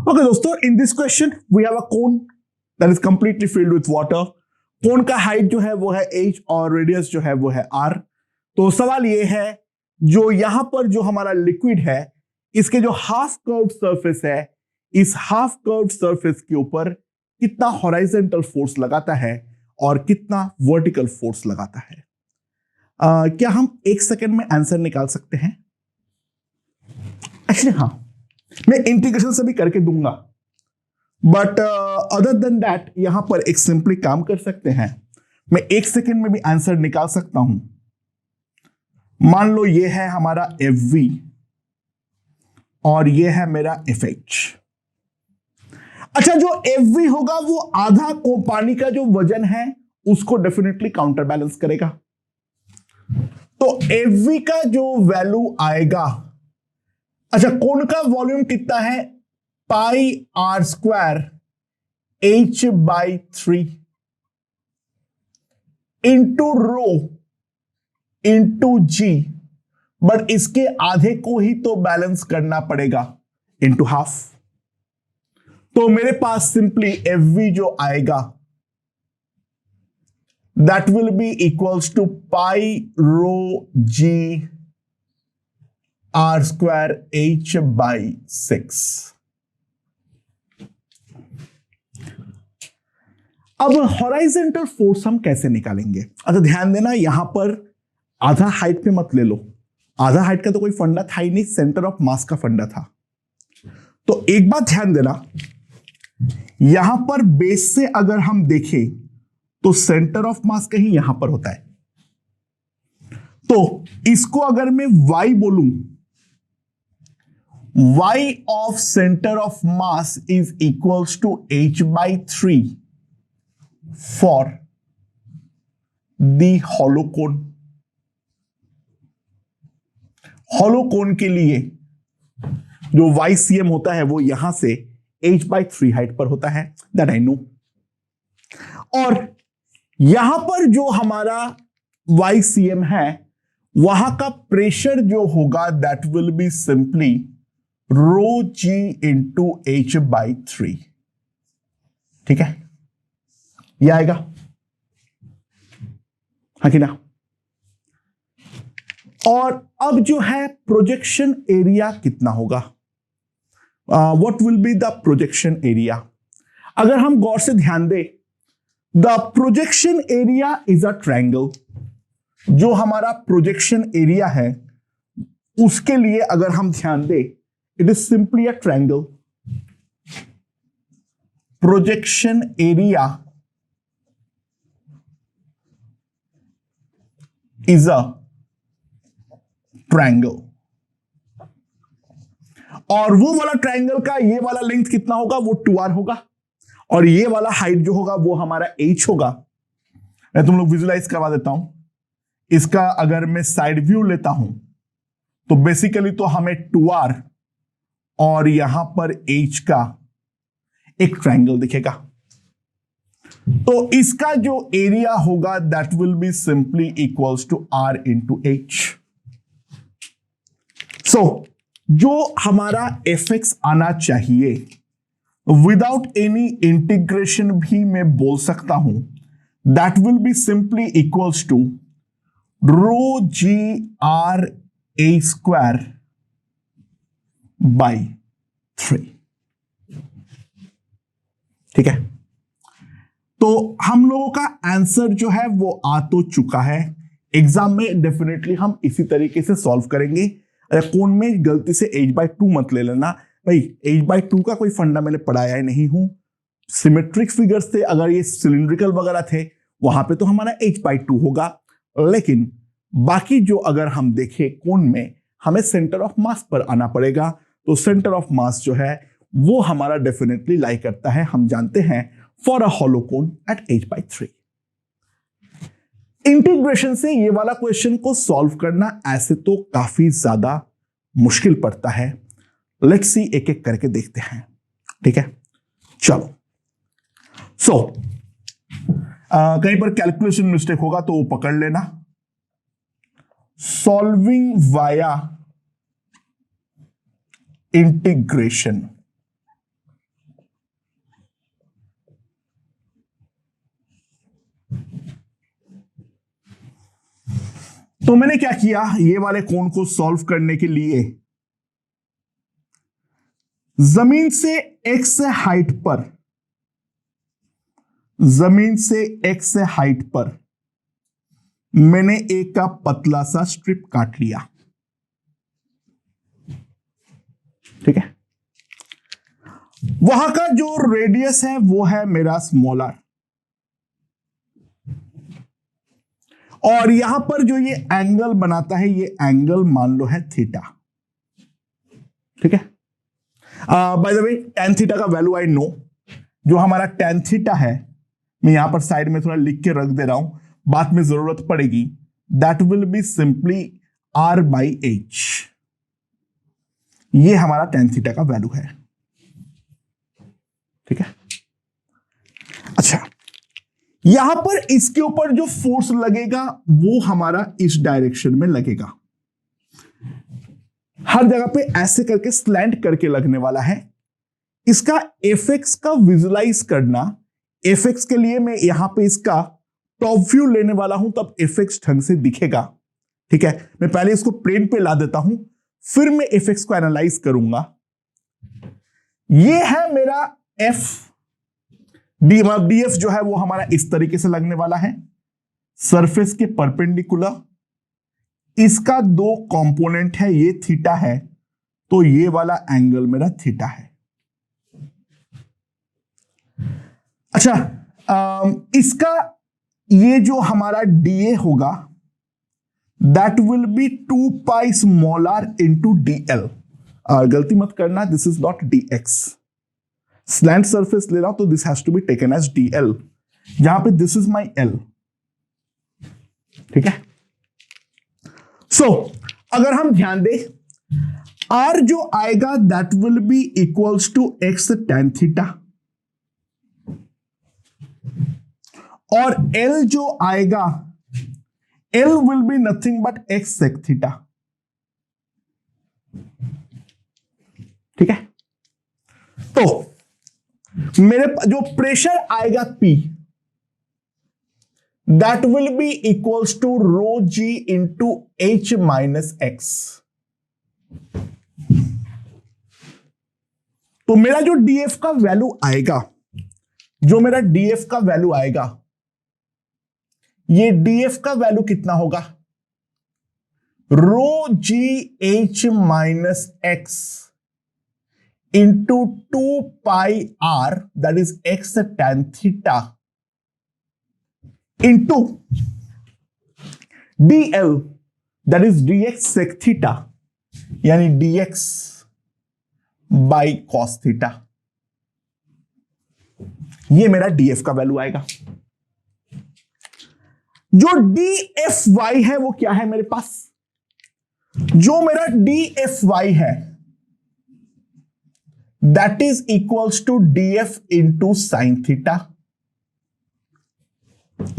Okay, दोस्तों, in this question we have a cone that is completely filled with water. कोन का height जो है वो है h और रेडियस जो है वो है r. तो सवाल ये है, जो यहां पर जो हमारा लिक्विड है, इसके जो हाफ कर्व्ड सरफेस है, इस हाफ कर्व्ड सरफेस के ऊपर कितना हॉरिजॉन्टल फोर्स लगाता है और कितना वर्टिकल फोर्स लगाता है. क्या हम 1 सेकंड में आंसर निकाल सकते हैं? एक्चुअली हाँ, मैं इंटीग्रेशन से भी करके दूंगा, बट अदर देन दैट यहां पर एक सिंपली काम कर सकते हैं. मैं 1 सेकंड में भी आंसर निकाल सकता हूं. मान लो ये है हमारा Fv और ये है मेरा Fh. अच्छा, जो Fv होगा वो आधा को पानी का जो वजन है उसको डेफिनेटली काउंटर बैलेंस करेगा. तो Fv का जो वैल्यू आएगा, अच्छा कोन का वॉल्यूम कितना है? Pi are square h/3 into rho into g, but इसके आधे को ही तो बैलेंस करना पड़ेगा इंटू हाफ. तो मेरे पास सिंपली Fv जो आएगा that will be equals to pi rho ji r square h/6. अब हॉरिजॉन्टल फोर्स हम कैसे निकालेंगे? अच्छा ध्यान देना, यहां पर आधा हाइट पे मत ले लो. आधा हाइट का तो कोई फंडा था ही नहीं, सेंटर ऑफ मास का फंडा था. तो एक बात ध्यान देना, यहां पर बेस से अगर हम देखें तो सेंटर ऑफ मास कहीं यहां पर होता है. तो इसको अगर मैं y बोलूं, y of center of mass is equals to h/3 for the hollow cone. hollow cone के लिए जो ycm होता है वो यहां से h/3 हाइट पर होता है, that I know. और यहां पर जो हमारा ycm है, वहां का प्रेशर जो होगा that will be simply rho ji into h/3. ठीक है, यह आएगा हाँ कि ना. और अब जो है प्रोजेक्शन एरिया कितना होगा? What will be the projection area? अगर हम गौर से ध्यान दें, the projection area is a triangle. जो हमारा प्रोजेक्शन एरिया है उसके लिए अगर हम ध्यान दें, it is simply a triangle. Projection area is a triangle. और वो वाला ट्रायंगल का ये वाला लेंथ कितना होगा? वो 2r होगा. और ये वाला हाइट जो होगा वो हमारा h होगा. मैं तुम लोग विजुलाइज करवा देता हूं. इसका अगर मैं साइड व्यू लेता हूं तो बेसिकली तो हमें 2r और यहां पर h का एक ट्रायंगल दिखेगा. तो इसका जो एरिया होगा that will be simply equals to r into h. So जो हमारा fx आना चाहिए विदाउट एनी इंटीग्रेशन भी मैं बोल सकता हूं, that will be simply equals to rho ji R A square by 3. ठीक है, तो हम लोगों का आंसर जो है वो आ तो चुका है. एग्जाम में डेफिनेटली हम इसी तरीके से सॉल्व करेंगे. कोन में गलती से h/2 मत ले लेना भाई, h/2 का कोई फंडा मैंने पढ़ाया ही नहीं हूं. सिमेट्रिक फिगर्स थे, अगर ये सिलिंड्रिकल वगैरह थे वहां पे तो हमारा h/2 होगा. लेकिन बाकी जो अगर हम देखें कोन में, हमें सेंटर ऑफ मास पर आना पड़ेगा. तो सेंटर ऑफ मास जो है वो हमारा डेफिनेटली लाई करता है, हम जानते हैं, for a hollow cone at h/3. Integration से ये वाला क्वेश्चन को सॉल्व करना ऐसे तो काफी ज्यादा मुश्किल पड़ता है. लेट्स सी, एक एक करके देखते हैं. ठीक है, चलो. सो कहीं पर कैलकुलेशन मिस्टेक होगा तो वो पकड़ लेना. Solving via integration. तो मैंने क्या किया, ये वाले कोण को सॉल्व करने के लिए जमीन से x हाइट पर, जमीन से x हाइट पर मैंने एक का पतला सा स्ट्रिप काट लिया। ठीक है, वहां का जो रेडियस है वो है मेरा स्मॉल r, और यहां पर जो ये एंगल बनाता है ये एंगल मान लो है थीटा। ठीक है, bye the way tan theta का वैल्यू आई नो, जो हमारा tan थीटा है मैं यहां पर साइड में थोड़ा लिख के रख दे रहा हूं, बाद में जरूरत पड़ेगी। That will be simply r by h, ये हमारा tan थीटा का वैल्यू है। ठीक है, अच्छा यहां पर इसके ऊपर जो फोर्स लगेगा वो हमारा इस डायरेक्शन में लगेगा, हर जगह पे ऐसे करके स्लैंट करके लगने वाला है। इसका एफएक्स का विजुलाइज करना, एफएक्स के लिए मैं यहां पे इसका टॉप व्यू लेने वाला हूं, तब एफएक्स ढंग से दिखेगा। ठीक है, मैं पहले इसको प्लेन पे ला देता हूं, फिर मैं एफएक्स को एनालाइज करूंगा। ये है मेरा एफ, डीएफ जो है वो हमारा इस तरीके से लगने वाला है, सरफेस के परपेंडिकुलर। इसका दो कंपोनेंट है, ये थीटा है, तो ये वाला एंगल मेरा थीटा है। अच्छा, इसका ये जो हमारा डीए होगा that will be 2 pi small r into dl। गलती मत करना, this is not dx, slant surface ले रहा हूं तो this has to be taken as dl, जहां पे दिस इज माई l। ठीक है, सो अगर हम ध्यान दें, r जो आएगा that will be equals to x tan theta, और l जो आएगा l will be nothing but x sec theta. ठीक है, तो मेरे जो प्रेशर आएगा P that will be equals to rho ji into h minus X. तो मेरा जो df का वैल्यू आएगा, जो मेरा df का वैल्यू आएगा, ये df का वैल्यू कितना होगा, rho ji H minus x into 2 pi r that is x tan theta into dl that is dx sec theta, यानी dx बाई cos थीटा। ये मेरा df का वैल्यू आएगा। जो dfy है वो क्या है मेरे पास, जो मेरा dfy है that is equals to df into sine theta.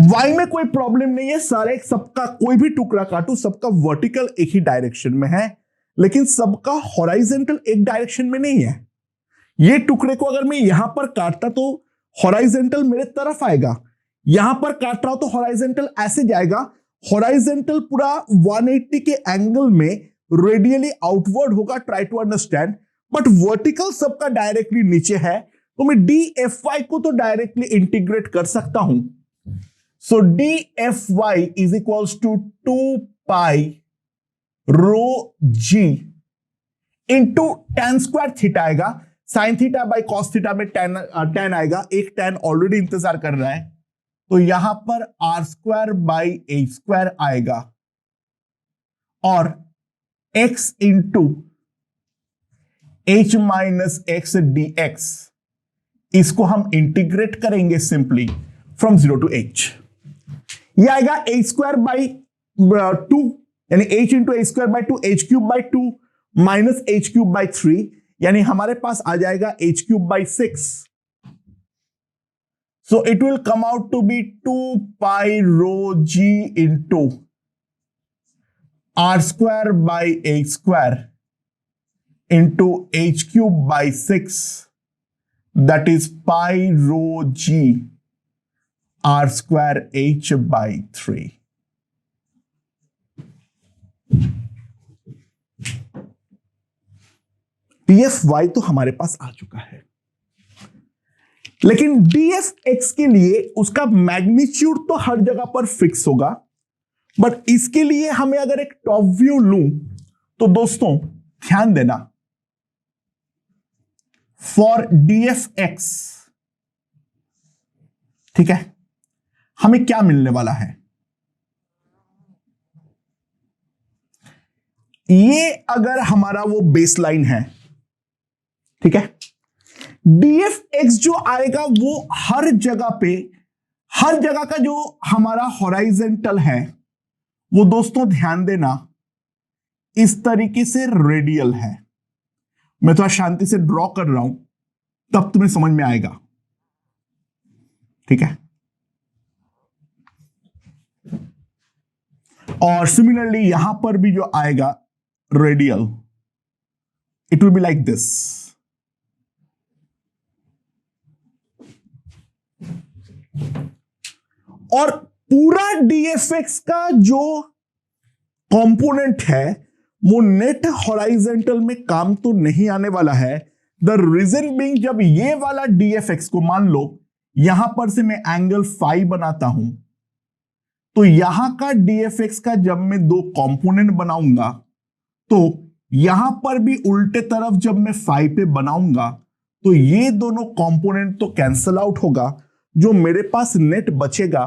y में कोई प्रॉब्लम नहीं है, सारे सबका कोई भी टुकड़ा काटू सबका वर्टिकल एक ही डायरेक्शन में है, लेकिन सबका हॉराइजेंटल एक डायरेक्शन में नहीं है। ये टुकड़े को अगर मैं यहां पर काटता तो हॉराइजेंटल मेरे तरफ आएगा, यहां पर काट रहा हूं तो हॉराइजेंटल ऐसे जाएगा, हॉराइजेंटल पूरा 180 के एंगल में रेडियली आउटवर्ड होगा, try to understand, but vertical सबका डायरेक्टली नीचे है, तो मैं dfy को तो डायरेक्टली इंटीग्रेट कर सकता हूं। So dfy is equals to 2 pi rho ji into tan square theta आएगा, sine theta by cos theta में tan आएगा, एक tan ऑलरेडी इंतजार कर रहा है, तो यहां पर r square by A square आएगा, और x into h minus x dx, इसको हम इंटीग्रेट करेंगे सिंपली फ्रॉम 0 टू h। ये आएगा h स्क्वायर बाई 2, यानी h into h square by 2, h cube by 2 minus h cube by 3, यानी हमारे पास आ जाएगा h cube by 6। So it will come out to be 2 pi rho g into r square by h square into h cube by 6, that is pi rho g r square h by 3. DFY तो हमारे पास आ चुका है, लेकिन DFX के लिए उसका magnitude तो हर जगह पर फिक्स होगा, बट इसके लिए हमें अगर एक टॉप व्यू लूं तो दोस्तों ध्यान देना, फॉर DFX, ठीक है, हमें क्या मिलने वाला है? ये अगर हमारा वो बेसलाइन है, ठीक है, DFX जो आएगा वो हर जगह पे, हर जगह का जो हमारा हॉराइजेंटल है वो दोस्तों ध्यान देना इस तरीके से रेडियल है। मैं थोड़ा शांति से ड्रॉ कर रहा हूं तब तुम्हें समझ में आएगा, ठीक है। और सिमिलरली यहां पर भी जो आएगा radial, it will be like this. और पूरा DFX का जो कंपोनेंट है वो नेट हॉराइजेंटल में काम तो नहीं आने वाला है। द रीजन बीइंग, जब ये वाला DFX को मान लो यहां पर से मैं एंगल फाई बनाता हूं, तो यहां का DFX का जब मैं दो कंपोनेंट बनाऊंगा तो यहां पर भी उल्टे तरफ जब मैं फाई पे बनाऊंगा तो ये दोनों कंपोनेंट तो कैंसल आउट होगा। जो मेरे पास नेट बचेगा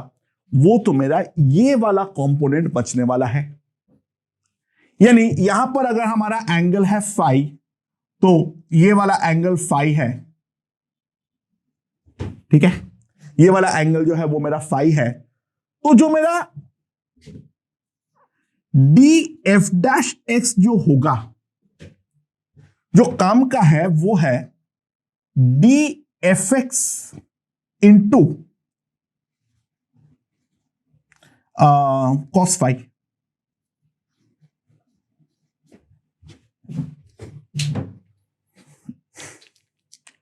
वो तो मेरा ये वाला कंपोनेंट बचने वाला है। यानी यहां पर अगर हमारा एंगल है फाई तो ये वाला एंगल फाई है, ठीक है, ये वाला एंगल जो है वो मेरा फाई है। तो जो मेरा DF' जो होगा, जो काम का है वो है DFX इंटू cos फाई।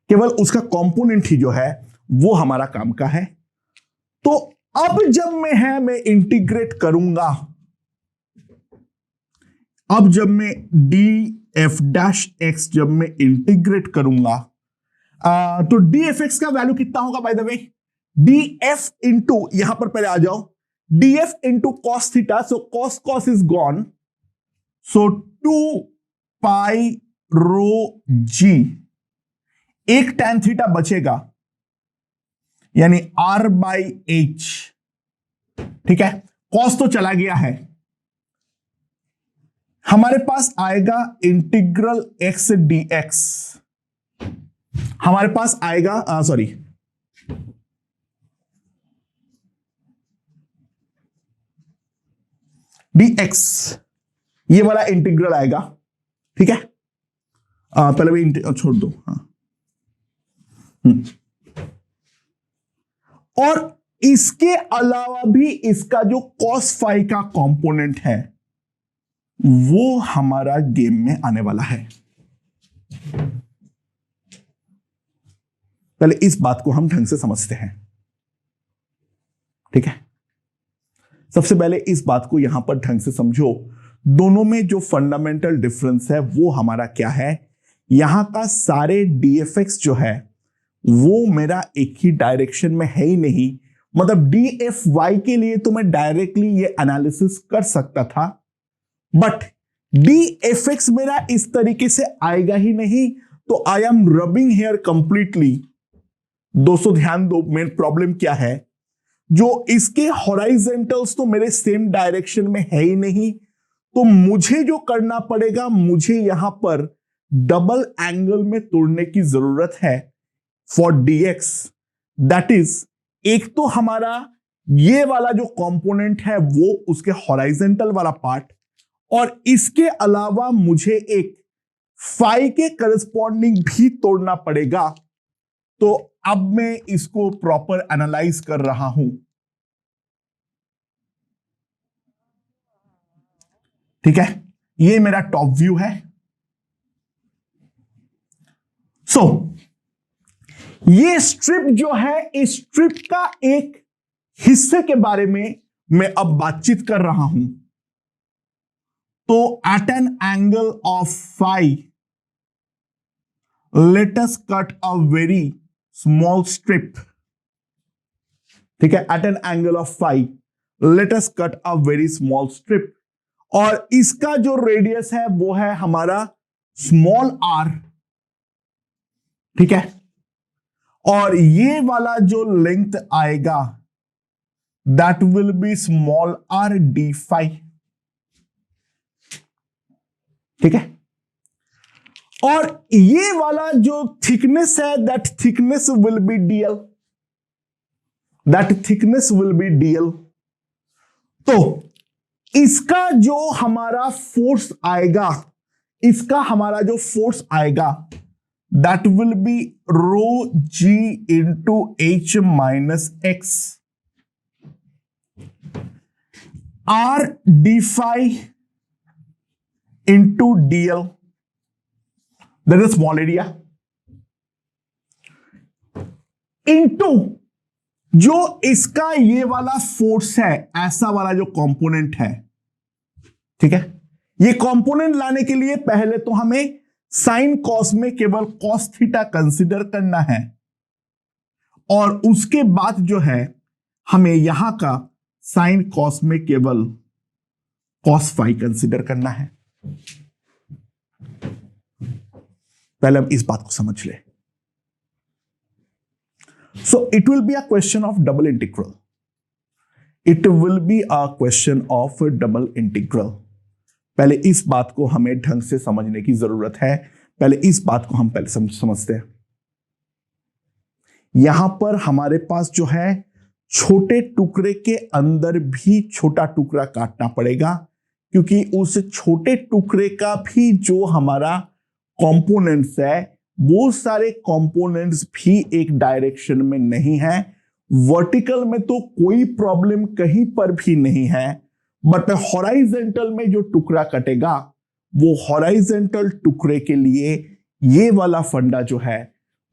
केवल उसका कंपोनेंट ही जो है वो हमारा काम का है। तो अब जब मैं इंटीग्रेट करूंगा, अब जब मैं DF' जब मैं इंटीग्रेट करूंगा तो DFX का वैल्यू कितना होगा by the way? DF into, यहां पर पहले आ जाओ, DF into cos theta, so cos is gone, so 2 pi rho g, एक tan थीटा बचेगा यानी R बाई H, ठीक है। कॉस तो चला गया है, हमारे पास आएगा इंटीग्रल x dx, हमारे पास आएगा सॉरी dx, ये वाला इंटीग्रल आएगा, ठीक है। पहले भी छोड़ दो, हाँ। और इसके अलावा भी इसका जो cos फाई का कंपोनेंट है वो हमारा गेम में आने वाला है। पहले इस बात को हम ढंग से समझते हैं, ठीक है। सबसे पहले इस बात को यहां पर ढंग से समझो, दोनों में जो फंडामेंटल डिफरेंस है वो हमारा क्या है। यहां का सारे DFX जो है वो मेरा एक ही डायरेक्शन में है ही नहीं, मतलब DFY के लिए तो मैं डायरेक्टली ये एनालिसिस कर सकता था, बट DFX मेरा इस तरीके से आएगा ही नहीं, तो I am rubbing here completely. दोस्तों ध्यान दो, मेन प्रॉब्लम क्या है, जो इसके हॉराइजेंटल्स तो मेरे सेम डायरेक्शन में है ही नहीं, तो मुझे जो करना पड़ेगा, मुझे यहां पर डबल एंगल में तोड़ने की जरूरत है फॉर DX। दैट इज, एक तो हमारा ये वाला जो कंपोनेंट है वो उसके हॉराइजेंटल वाला पार्ट, और इसके अलावा मुझे एक फाई के करस्पॉन्डिंग भी तोड़ना पड़ेगा। तो अब मैं इसको प्रॉपर एनालाइज कर रहा हूं, ठीक है। ये मेरा टॉप व्यू है। सो ये स्ट्रिप जो है, इस स्ट्रिप का एक हिस्से के बारे में मैं अब बातचीत कर रहा हूं। तो at an angle of phi, let us cut a very small strip, ठीक है, at an angle of five, let us cut a very small strip, और इसका जो रेडियस है वो है हमारा स्मॉल आर, ठीक है, और ये वाला जो लेंथ आएगा that will B small are D five, ठीक है, और ये वाला जो थिकनेस है that thickness will be DL, that thickness will be DL. तो इसका जो हमारा फोर्स आएगा, इसका हमारा जो फोर्स आएगा that will be rho ji into H minus X R D five into DL, that is small area, into जो इसका ये वाला फोर्स है, ऐसा वाला जो कंपोनेंट है, ठीक है। ये कंपोनेंट लाने के लिए पहले तो हमें साइन कॉस में केवल कॉस थीटा कंसीडर करना है, और उसके बाद जो है हमें यहां का साइन कॉस में केवल कॉस फाई कंसीडर करना है। पहले हम इस बात को समझ ले। So it will be a question of double integral. It will be a question of double integral. पहले इस बात को हमें ढंग से समझने की जरूरत है। पहले इस बात को हम पहले समझते हैं। यहां पर हमारे पास जो है छोटे टुकड़े के अंदर भी छोटा टुकड़ा काटना पड़ेगा, क्योंकि उस छोटे टुकड़े का भी जो हमारा कंपोनेंट्स है वो सारे कंपोनेंट्स भी एक डायरेक्शन में नहीं है। वर्टिकल में तो कोई प्रॉब्लम कहीं पर भी नहीं है, बट हॉराइजेंटल में जो टुकड़ा कटेगा वो हॉराइजेंटल टुकड़े के लिए ये वाला फंडा जो है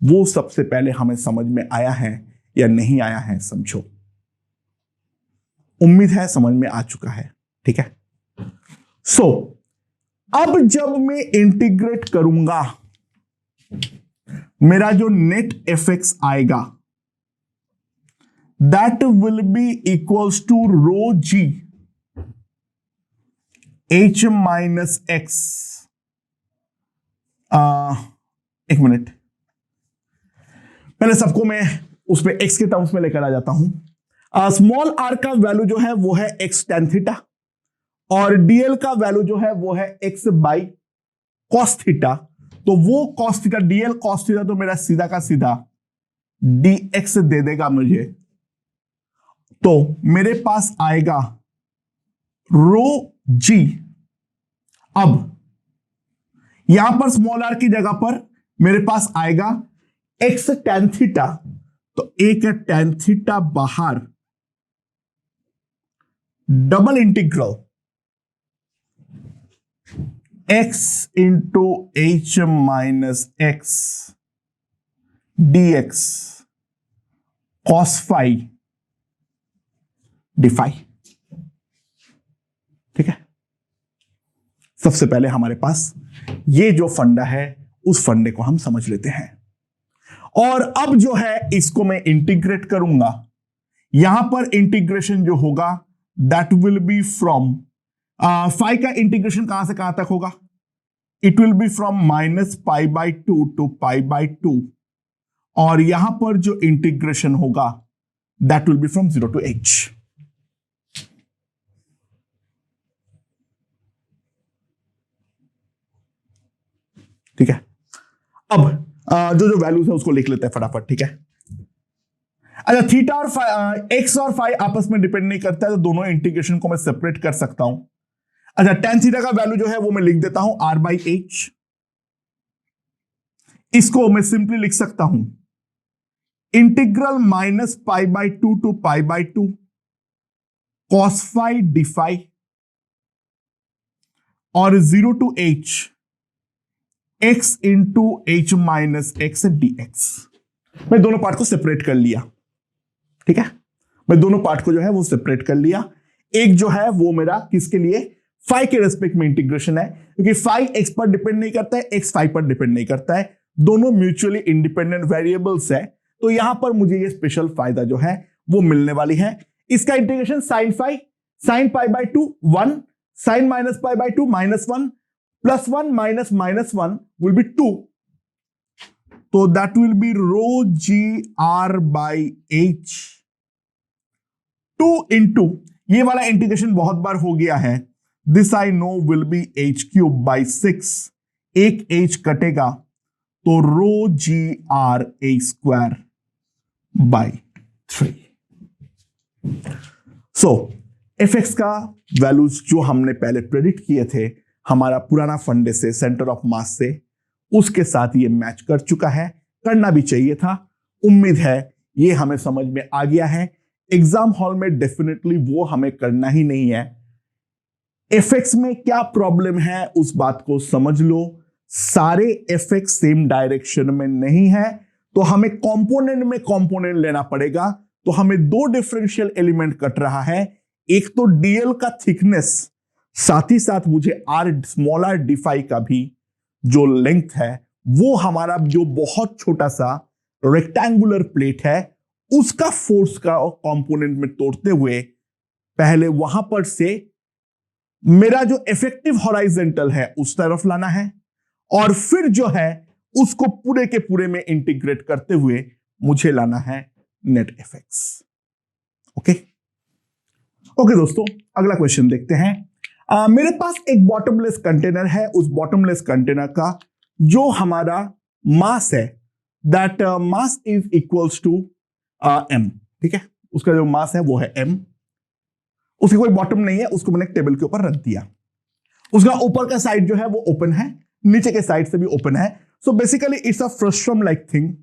वो सबसे पहले हमें समझ में आया है या नहीं आया है, समझो। उम्मीद है समझ में आ चुका है, ठीक है। सो अब जब मैं इंटीग्रेट करूंगा, मेरा जो नेट एफएक्स आएगा that will be equals to rho ji H minus X. एक मिनट, पहले सबको मैं उसमें एक्स के टर्म्स में लेकर आ जाता हूं। स्मॉल आर का वैल्यू जो है वो है एक्स टेन थीटा, और डीएल का वैल्यू जो है वो है एक्स बाई कॉस थीटा। तो वो cos theta, DL cos theta तो मेरा सीधा का सीधा डीएक्स दे देगा मुझे। तो मेरे पास आएगा रो जी। अब यहां पर स्मॉल आर की जगह पर मेरे पास आएगा एक्स टेन थीटा, तो एक है टेन थीटा बाहर, double integral x into H minus x D X cos phi D phi, ठीक है। सबसे पहले हमारे पास ये जो फंडा है उस फंडे को हम समझ लेते हैं, और अब जो है इसको मैं इंटीग्रेट करूंगा। यहां पर इंटीग्रेशन जो होगा that will be from phi का इंटीग्रेशन कहां से कहां तक होगा, it will be from minus pi by two to pi by two, और यहां पर जो इंटीग्रेशन होगा that will be from zero to H. ठीक है। अब जो जो वैल्यूज है उसको लिख लेते हैं फटाफट, ठीक है। अच्छा, थीटा और एक्स और फाई आपस में डिपेंड नहीं करता है, तो दोनों इंटीग्रेशन को मैं सेपरेट कर सकता हूं। अच्छा, टेन थीटा का वैल्यू जो है वो मैं लिख देता हूं आर बाई एच। इसको मैं सिंपली लिख सकता हूं integral minus pi by two to pi by two cos phi D phi, और zero to h x into H minus x D x. मैं दोनों पार्ट को सेपरेट कर लिया, ठीक है। मैं दोनों पार्ट को जो है वो सेपरेट कर लिया। एक जो है वो मेरा किसके लिए, फाई के रेस्पेक्ट में इंटीग्रेशन है, क्योंकि फाई एक्स पर डिपेंड नहीं करता है, एक्स फाई पर डिपेंड नहीं करता है। दोनों म्यूचुअली इंडिपेंडेंट वेरिएबल्स है, तो यहां पर मुझे ये स्पेशल फायदा जो है वो मिलने वाली है। इसका integration sine pi by 2 1, sine minus pi by 2 -1, +1 minus 1 will be 2, तो that will be rho ji r by h 2 into, ये वाला इंटीग्रेशन बहुत बार हो गया है, this I know will be h³ by 6, एक h कटेगा तो rho ji r a² by 3। So fx का वैल्यूज जो हमने पहले प्रेडिक्ट किए थे हमारा पुराना फंडे से, सेंटर ऑफ मास से, उसके साथ ये मैच कर चुका है, करना भी चाहिए था। उम्मीद है ये हमें समझ में आ गया है। एग्जाम हॉल में डेफिनेटली वो हमें करना ही नहीं है। fx में क्या प्रॉब्लम है उस बात को समझ लो। सारे fx सेम डायरेक्शन में नहीं है, तो हमें कंपोनेंट में कंपोनेंट लेना पड़ेगा। तो हमें दो डिफरेंशियल एलिमेंट कट रहा है, एक तो dl का थिकनेस, साथ ही साथ मुझे r स्मॉल r d5 का भी जो लेंथ है, वो हमारा जो बहुत छोटा सा रेक्टेंगुलर प्लेट है उसका फोर्स का कंपोनेंट में तोड़ते हुए पहले वहां पर से मेरा जो इफेक्टिव हॉराइजेंटल है उस तरफ लाना है, और फिर जो है उसको पूरे के पूरे में इंटीग्रेट करते हुए मुझे लाना है नेट एफएक्स। ओके ओके दोस्तों, अगला क्वेश्चन देखते हैं। मेरे पास एक बॉटमलेस कंटेनर है, उस बॉटमलेस कंटेनर का जो हमारा मास है, that mass is equals to m, ठीक है, उसका जो मास है वो है m। उसकी कोई बॉटम नहीं है, उसको मैंने टेबल के ऊपर रख दिया। उसका ऊपर का साइड जो है वो ओपन है, नीचे के साइड से भी ओपन है। So basically it's a frustum like thing.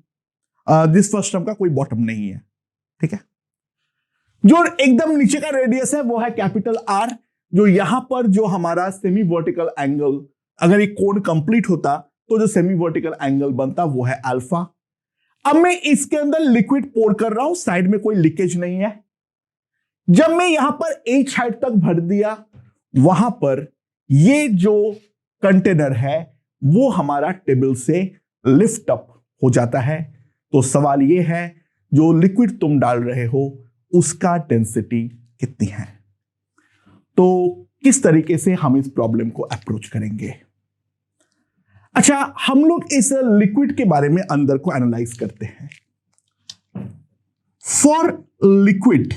This frustum का कोई बॉटम नहीं है, ठीक है। जो एकदम नीचे का रेडियस है वो है कैपिटल R, जो यहां पर जो हमारा सेमी वर्टिकल एंगल, अगर ये कोण कंप्लीट होता तो जो सेमी वर्टिकल एंगल बनता वो है अल्फा। अब मैं इसके अंदर लिक्विड पोर कर रहा हूं, साइड में कोई लीकेज नहीं है। जब मैं यहां पर h हाइट तक भर दिया, वहां पर ये जो कंटेनर है वो हमारा टेबल से लिफ्ट अप हो जाता है। तो सवाल ये है, जो लिक्विड तुम डाल रहे हो उसका डेंसिटी कितनी है। तो किस तरीके से हम इस प्रॉब्लम को अप्रोच करेंगे। अच्छा, हम लोग इस लिक्विड के बारे में अंदर को एनालाइज करते हैं। फॉर लिक्विड,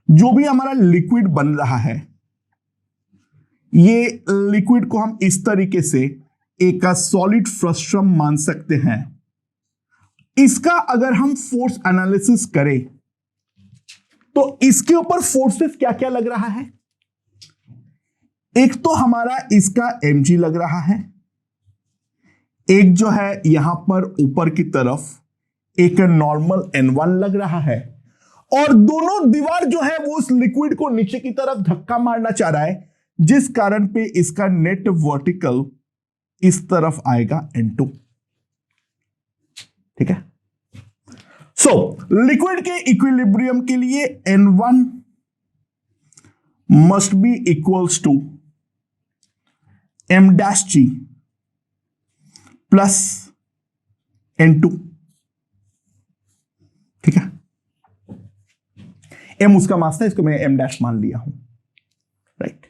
जो भी हमारा लिक्विड बन रहा है, ये लिक्विड को हम इस तरीके से एक सॉलिड फ्रस्ट्रम मान सकते हैं। इसका अगर हम फोर्स एनालिसिस करें तो इसके ऊपर फोर्सेस क्या क्या लग रहा है। एक तो हमारा इसका mg लग रहा है, एक जो है यहां पर ऊपर की तरफ एक नॉर्मल n1 लग रहा है, और दोनों दीवार जो है वो उस लिक्विड को नीचे की तरफ धक्का मारना चाह रहा है, जिस कारण पे इसका नेट वर्टिकल इस तरफ आएगा n2, ठीक है। सो लिक्विड के इक्विलिब्रियम के लिए n1 must be equals to m' g plus n2, ठीक है। m उसका मास था, इसको मैं m' मान लिया हूं, राइट।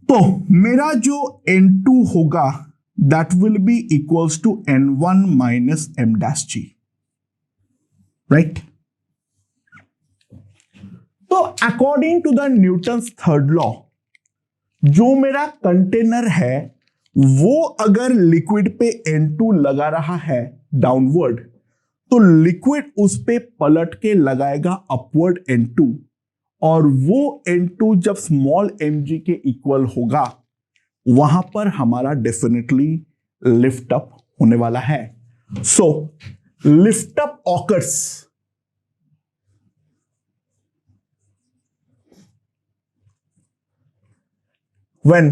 तो मेरा जो n2 होगा that will be equals to n1 minus m'g, right. तो according to the Newton's third law, जो मेरा कंटेनर है वो अगर लिक्विड पे n2 लगा रहा है डाउनवर्ड, तो लिक्विड उस पे पलट के लगाएगा अपवर्ड n2, और वो n2 जब स्मॉल mg के इक्वल होगा वहां पर हमारा डेफिनेटली लिफ्ट अप होने वाला है। So lift up occurs when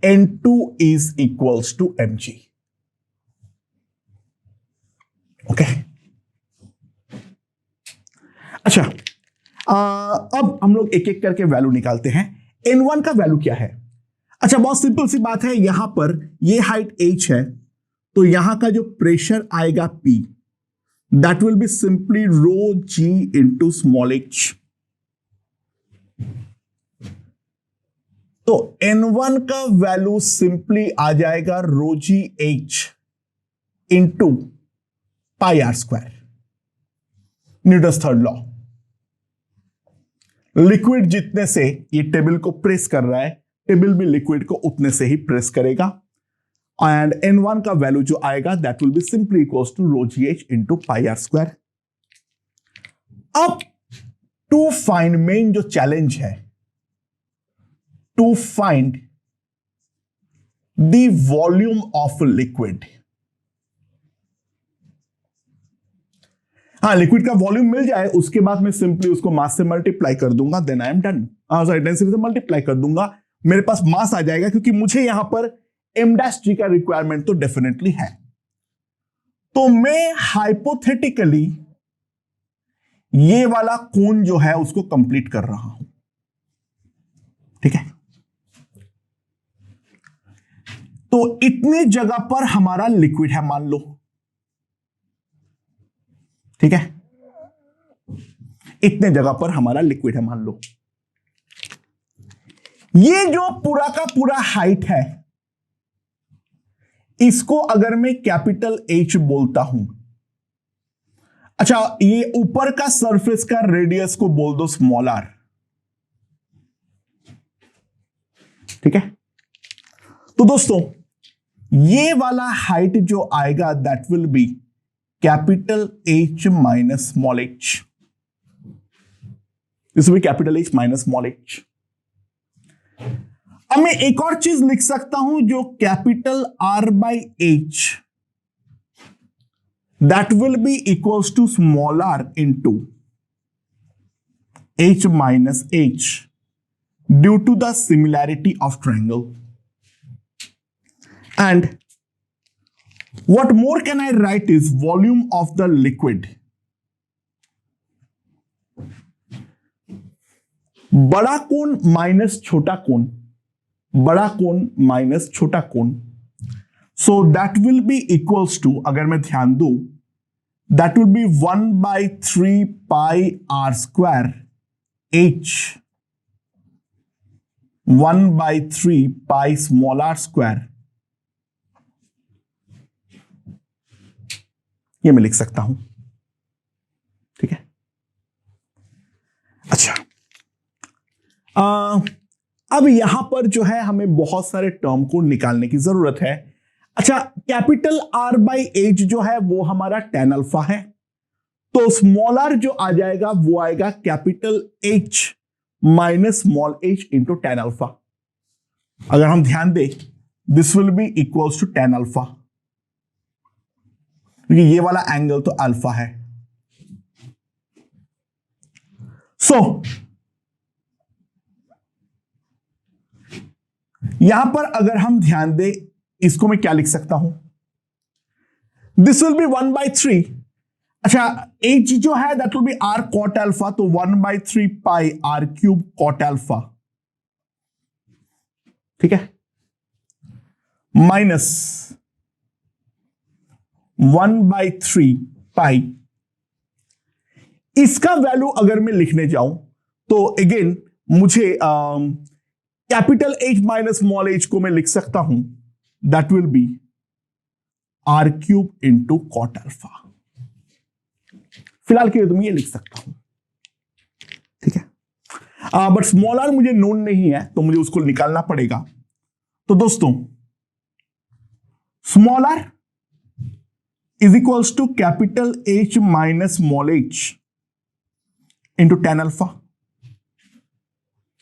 n2 is equals to mg, okay। हम लोग एक एक करके वैल्यू निकालते हैं। N1 का वैल्यू क्या है? अच्छा, बहुत सिंपल सी बात है, यहां पर ये हाइट h है, तो यहां का जो प्रेशर आएगा P, that will be simply rho g into small h। तो N1 का वैल्यू सिंपली आ जाएगा rho ji H into pi are square, Newton's third law. Liquid जितने से ये टेबल को प्रेस कर रहा है, टेबल भी लिक्विड को उतने से ही प्रेस करेगा, एंड N1 का वैल्यू जो आएगा that will be simply equals to rho ji H into pi are square. अब टू फाइंड, मेन जो चैलेंज है, to find the volume of a liquid। हाँ, लिक्विड का वॉल्यूम मिल जाए, उसके बाद मैं सिंपली उसको मास से मल्टीप्लाई कर दूंगा, then I am done. Sorry, density से मल्टीप्लाई कर दूंगा, मेरे पास मास आ जाएगा, क्योंकि मुझे यहां पर m' का रिक्वायरमेंट तो डेफिनेटली है। तो मैं हाइपोथेटिकली ये वाला कोण जो है उसको कंप्लीट कर रहा हूं, ठीक है। तो इतनी जगह पर हमारा लिक्विड है मान लो, ठीक है, इतने जगह पर हमारा लिक्विड है मान लो। ये जो पूरा का पूरा हाइट है, इसको अगर मैं कैपिटल H बोलता हूं, अच्छा, ये ऊपर का सरफेस का रेडियस को बोल दो स्मॉल r, ठीक है। तो दोस्तों, ये वाला हाइट जो आएगा that will B capital H minus small h, this will B capital H minus small h। अब मैं एक और चीज लिख सकता हूं, जो capital R by H that will be equals to small r into H minus H due to the similarity of triangle. And what more can I write is volume of the liquid, बड़ा कोण minus छोटा कोण, बड़ा कोण minus छोटा कोण, so that will be equals to, अगर मैं ध्यान दूं, that will be 1/3 pi are square h, 1/3 pi small R square, ये मैं लिख सकता हूं, ठीक है। अच्छा, अब यहां पर जो है हमें बहुत सारे टर्म को निकालने की जरूरत है। अच्छा, कैपिटल R बाई H जो है वो हमारा tan अल्फा है, तो स्मॉल r जो आ जाएगा वो आएगा capital H minus small h into tan alpha. अगर हम ध्यान दें, this will be equals to tan alpha, क्योंकि ये वाला एंगल तो अल्फा है। सो यहां पर अगर हम ध्यान दें, इसको मैं क्या लिख सकता हूं, दिस विल बी 1/3, अच्छा, h जो है that will be r cot alpha, तो 1/3 पाई r क्यूब cot अल्फा, ठीक है, माइनस 1/3 पाई, इसका वैल्यू अगर मैं लिखने जाऊं तो अगेन मुझे capital H minus small h को मैं लिख सकता हूं, that will be r cube into cot alpha. फिलहाल के लिए तो मैं ये लिख सकता हूं, ठीक है, बट स्मॉल r मुझे नोन नहीं है, तो मुझे उसको निकालना पड़ेगा। तो दोस्तों, small r is equals to capital H minus small h into tan alpha,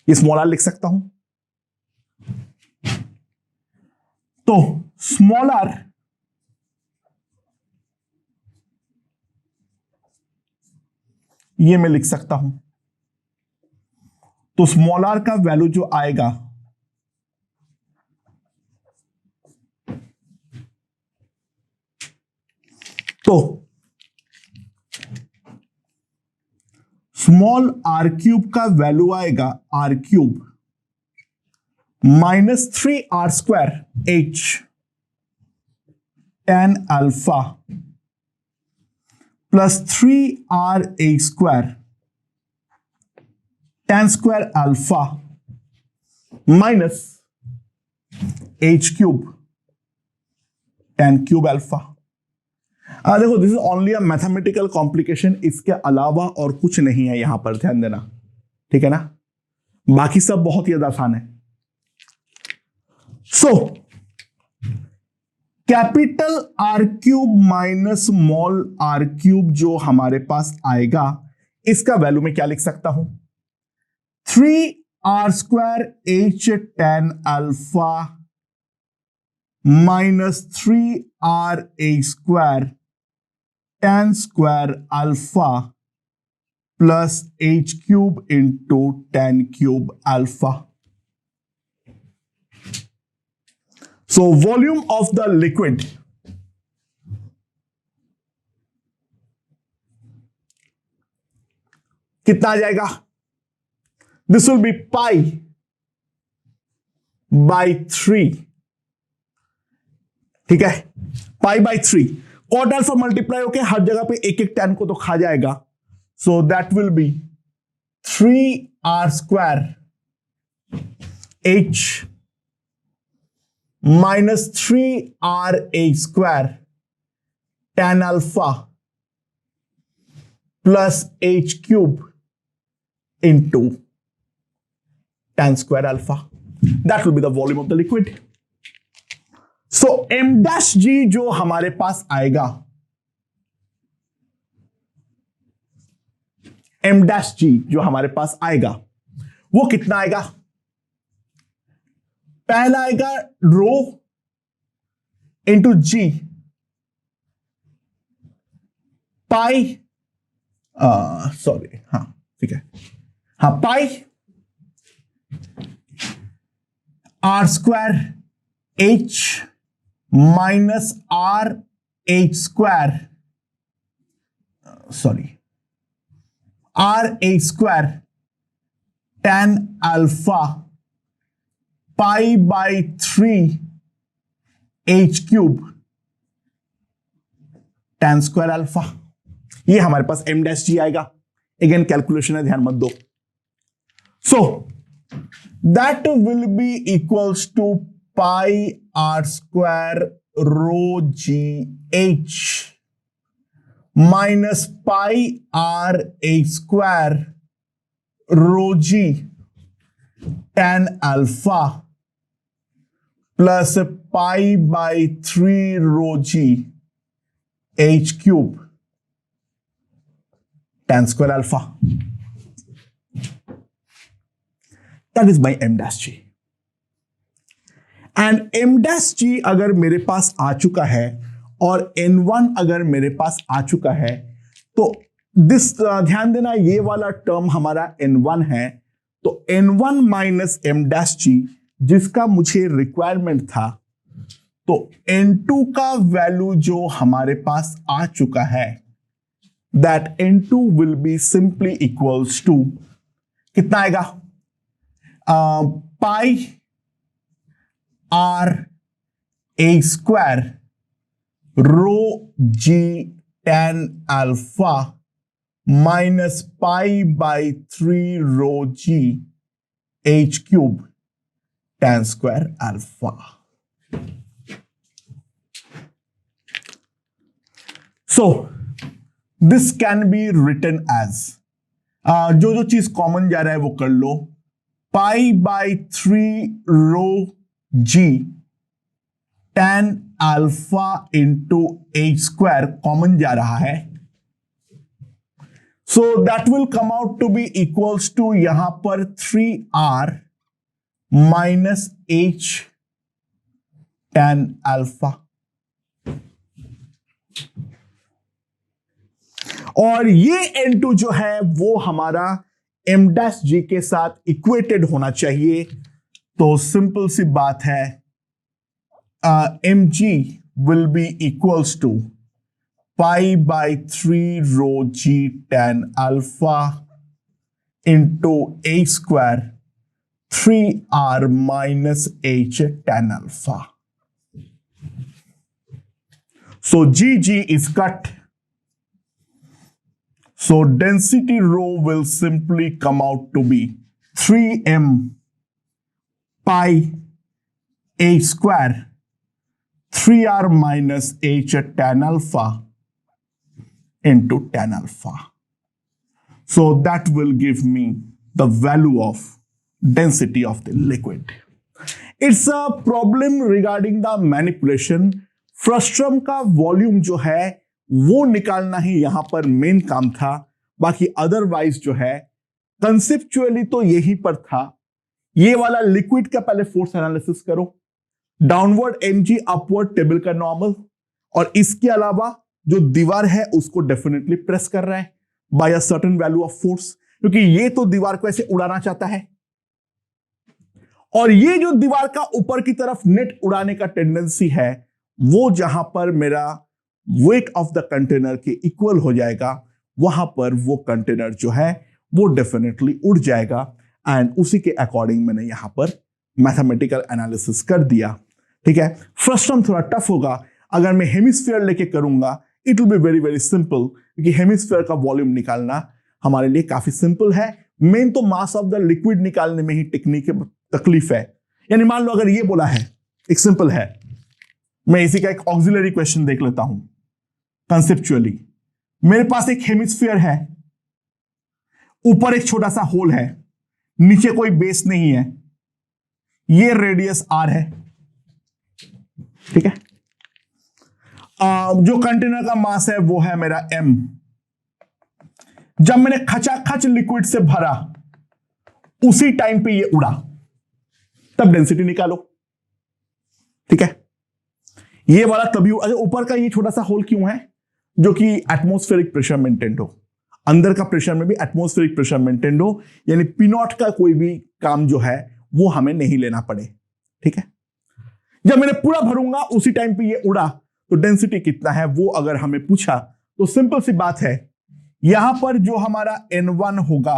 ये स्मॉल r लिख सकता हूं। तो स्मॉल r ये मैं लिख सकता हूं, तो स्मॉल r का वैल्यू जो आएगा तो स्मॉल आर क्यूब का वैल्यू आएगा r cube -3r² h tan alpha plus 3r² tan² alpha minus h³ tan³ alpha. देखो this is only a mathematical complication, इसके अलावा और कुछ नहीं है यहां पर, ध्यान देना, ठीक है ना। बाकी सब बहुत ही ज्यादा आसान है। So capital R cube minus small are cube जो हमारे पास आएगा, इसका वैल्यू मैं क्या लिख सकता हूं, 3r² h tan alpha minus 3r² tan² alpha plus h³ into tan³ alpha. So volume of the liquid कितना आ जाएगा, this will be pi by 3, ठीक है, pi by 3। Cot alpha multiply होके हर जगह पे एक एक tan को तो खा जाएगा, सो that will B 3r² h minus 3r² tan alpha plus h³ into tan² alpha. That will be the volume of the liquid. So m' जो हमारे पास आएगा, m' जो हमारे पास आएगा वो कितना आएगा, पहला आएगा रो इंटू जी पाई, सॉरी, हाँ ठीक है, हाँ pi r² h minus r² sorry r² tan alpha pi by 3 h³ tan² alpha. ये हमारे पास m' आएगा। अगेन कैलकुलेशन है, ध्यान मत दो। So that will be equals to pi r² rho G h minus pi r² rho ji tan alpha plus pi by 3 rho ji h³ tan² alpha. That is my m' and m' अगर मेरे पास आ चुका है और n1 अगर मेरे पास आ चुका है, तो दिस ध्यान देना, ये वाला टर्म हमारा n1 है, तो n1 माइनस m' जिसका मुझे रिक्वायरमेंट था, तो n2 का वैल्यू जो हमारे पास आ चुका है, that n2 will be simply equals to कितना आएगा, pi r² rho ji tan alpha minus pi by 3 rho ji h³ tan² alpha. So this can be written as, जो जो चीज कॉमन जा रहा है वो कर लो, pi by 3 rho ji tan alpha into h² common जा रहा है, so that will come out to be equals to यहां पर 3r minus h tan alpha. और ये n2 जो है वो हमारा m' के साथ इक्वेटेड होना चाहिए। तो सिंपल सी बात है, mg will be equals to pi by 3 rho g tan alpha into A square 3r minus h tan alpha. So Gg is cut. So density rho will simply come out to be 3m pi a square 3r minus h tan alpha into tan alpha. So that will give me the value of density of the liquid. It's a problem regarding the manipulation. Frustum का volume जो है वो निकालना ही यहां पर main काम था, बाकी अदरवाइज जो है कंसेप्चुअली तो यही पर था। ये वाला लिक्विड का पहले फोर्स एनालिसिस करो, डाउनवर्ड mg अपवर्ड टेबल का नॉर्मल, और इसके अलावा जो दीवार है उसको डेफिनेटली प्रेस कर रहा है by a certain value of force, क्योंकि ये तो दीवार को ऐसे उड़ाना चाहता है, और ये जो दीवार का ऊपर की तरफ नेट उड़ाने का टेंडेंसी है वो जहां पर मेरा वेट ऑफ द कंटेनर के इक्वल हो जाएगा वहां पर वो कंटेनर जो है वो डेफिनेटली उड़ जाएगा। एंड उसी के अकॉर्डिंग मैंने यहां पर मैथमेटिकल एनालिसिस कर दिया। ठीक है, फ्रस्ट्रम थोड़ा टफ होगा, अगर मैं हेमिस्फीयर लेके करूंगा it will be very very simple, क्योंकि हेमिस्फीयर का वॉल्यूम निकालना हमारे लिए काफी सिंपल है। मेन तो मास ऑफ द लिक्विड निकालने में ही टेक्निक तकलीफ है। यानी मान लो अगर ये बोला है, एक सिंपल है, मैं इसी का एक ऑक्सिलरी क्वेश्चन देख लेता हूं कंसेप्चुअली। मेरे पास एक हेमिस्फीयर है, ऊपर एक छोटा सा होल है, नीचे कोई बेस नहीं है, ये रेडियस r है। ठीक है, जो कंटेनर का मास है वो है मेरा m। जब मैंने खचाखच लिक्विड से भरा उसी टाइम पे ये उड़ा, तब डेंसिटी निकालो। ठीक है, ये वाला तभी, अच्छा ऊपर का ये छोटा सा होल क्यों है? जो कि एटमॉस्फेरिक प्रेशर मेंटेन हो, अंदर का प्रेशर में भी एटमॉस्फेरिक प्रेशर मेंटेन हो, यानी पी नॉट का कोई भी काम जो है वो हमें नहीं लेना पड़े। ठीक है, जब मैंने पूरा भरूंगा उसी टाइम पे ये उड़ा, तो डेंसिटी कितना है वो अगर हमें पूछा तो सिंपल सी बात है, यहां पर जो हमारा N1 होगा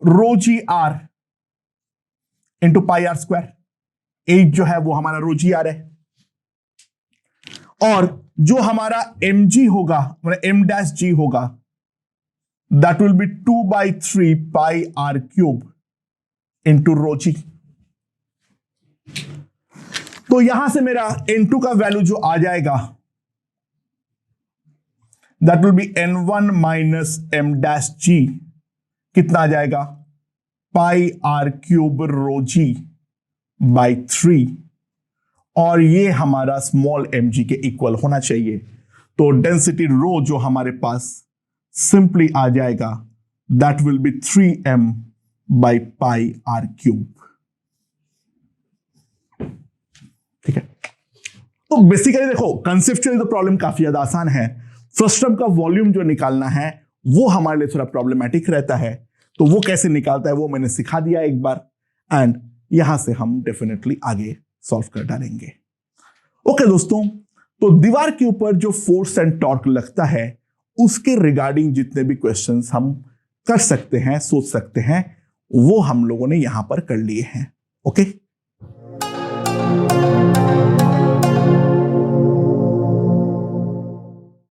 rho ji r into pi are square, h जो है वो हमारा रो जी आर है, और जो हमारा mg होगा m डैश जी होगा that will be 2/3 pi are cube into rho g. तो यहां से मेरा n2 का वैल्यू जो आ जाएगा that will be n1 minus m dash g, कितना आ जाएगा? Pi are cube rho g by 3, और ये हमारा स्मॉल mg के इक्वल होना चाहिए। तो डेंसिटी रो जो हमारे पास सिंपली आ जाएगा that will be 3m by pi are cube. ठीक है, तो बेसिकली देखो कंसेप्चुअली तो प्रॉब्लम काफी ज्यादा आसान है। फ्रस्ट्रम का वॉल्यूम जो निकालना है वो हमारे लिए थोड़ा प्रॉब्लमैटिक रहता है, तो वो कैसे निकालता है वो मैंने सिखा दिया एक बार, एंड यहां से हम डेफिनेटली आगे सॉल्व कर डालेंगे। ओके दोस्तों, तो दीवार के ऊपर जो फोर्स एंड टॉर्क लगता है उसके रिगार्डिंग जितने भी क्वेश्चंस हम कर सकते हैं, सोच सकते हैं, वो हम लोगों ने यहां पर कर लिए हैं। ओके।